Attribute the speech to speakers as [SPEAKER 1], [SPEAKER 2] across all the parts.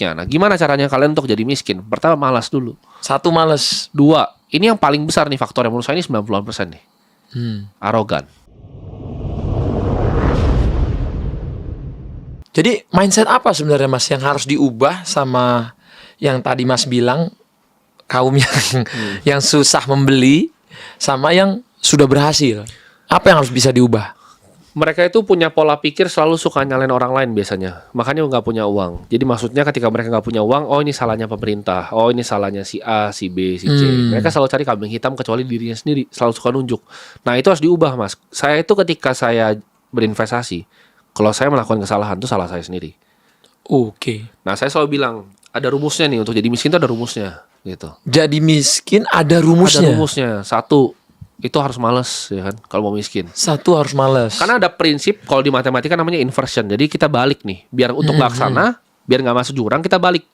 [SPEAKER 1] sebaliknya. Nah, gimana caranya kalian untuk jadi miskin? Pertama, malas dulu.
[SPEAKER 2] 1, males.
[SPEAKER 1] 2, ini yang paling besar nih faktor yang menurut saya ini 90% nih. Arogan.
[SPEAKER 2] Jadi mindset apa sebenarnya Mas yang harus diubah sama yang tadi Mas bilang kaum yang susah membeli sama yang sudah berhasil? Apa yang harus bisa diubah?
[SPEAKER 1] Mereka itu punya pola pikir selalu suka nyalain orang lain biasanya. Makanya nggak punya uang. Jadi maksudnya ketika mereka nggak punya uang, oh ini salahnya pemerintah, oh ini salahnya si A, si B, si C. Mereka selalu cari kambing hitam kecuali dirinya sendiri. Selalu suka nunjuk. Nah itu harus diubah Mas. Saya itu ketika saya berinvestasi, kalau saya melakukan kesalahan itu salah saya sendiri.
[SPEAKER 2] Oke.
[SPEAKER 1] Nah saya selalu bilang, ada rumusnya nih. Untuk jadi miskin itu ada rumusnya gitu.
[SPEAKER 2] Jadi miskin ada rumusnya.
[SPEAKER 1] Ada rumusnya. 1, itu harus males ya kan kalau mau miskin.
[SPEAKER 2] 1, harus males.
[SPEAKER 1] Karena ada prinsip kalau di matematika namanya inversion. Jadi kita balik nih, biar untuk nggak kesana, biar nggak masuk jurang kita balik.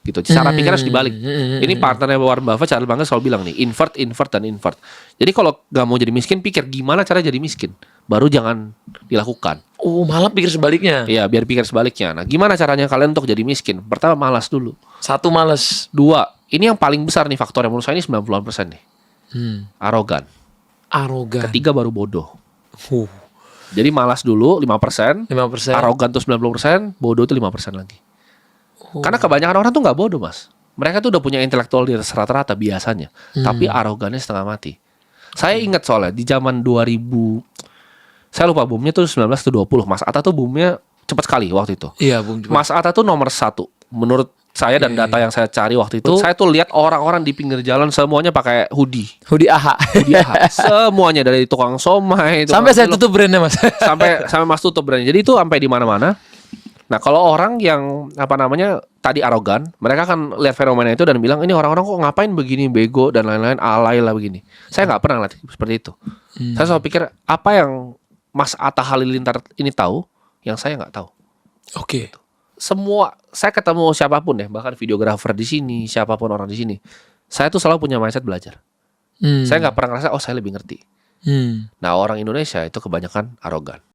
[SPEAKER 1] Gitu. Cara pikir harus dibalik. Ini partnernya Warren Buffett, Charlie Munger selalu bilang nih, invert, dan invert. Jadi kalau nggak mau jadi miskin, pikir gimana cara jadi miskin. Baru jangan dilakukan.
[SPEAKER 2] Oh, malah pikir sebaliknya.
[SPEAKER 1] Iya, biar pikir sebaliknya. Nah, gimana caranya kalian untuk jadi miskin? Pertama, malas dulu.
[SPEAKER 2] 1, males.
[SPEAKER 1] 2, ini yang paling besar nih faktor yang menurut saya ini 90% nih. Arogan.
[SPEAKER 2] Arogan.
[SPEAKER 1] 3, baru bodoh. Jadi malas dulu 5%,
[SPEAKER 2] 5%.
[SPEAKER 1] arogan tuh 90%, bodoh tuh 5% lagi. Karena kebanyakan orang tuh nggak bodoh Mas. Mereka tuh udah punya intelektual di atas rata-rata biasanya, tapi arogannya setengah mati. Saya ingat soalnya di zaman 2000, saya lupa boomnya tuh 19 atau 20. Mas Atta tuh boomnya cepat sekali waktu itu.
[SPEAKER 2] Iya, Bung.
[SPEAKER 1] Mas Atta tuh nomor 1 menurut saya dan data yang saya cari waktu itu. Saya tuh lihat orang-orang di pinggir jalan semuanya pakai hoodie.
[SPEAKER 2] Hoodie AHA.
[SPEAKER 1] Hoodie AHA. Semuanya dari tukang somai,
[SPEAKER 2] Sampai saya tutup brandnya Mas.
[SPEAKER 1] sampai Mas tutup brandnya. Jadi itu sampai di mana-mana. Nah, kalau orang yang tadi arogan, mereka akan lihat fenomena itu dan bilang ini orang-orang kok ngapain begini, bego dan lain-lain, alay lah begini. Saya nggak pernah lihat seperti itu. Saya selalu pikir apa yang Mas Atta Halilintar ini tahu yang saya nggak tahu.
[SPEAKER 2] Oke.
[SPEAKER 1] Semua saya ketemu siapapun ya, bahkan videografer di sini, siapapun orang di sini, saya tuh selalu punya mindset belajar. Saya nggak pernah ngerasa saya lebih ngerti. Nah, orang Indonesia itu kebanyakan arogan.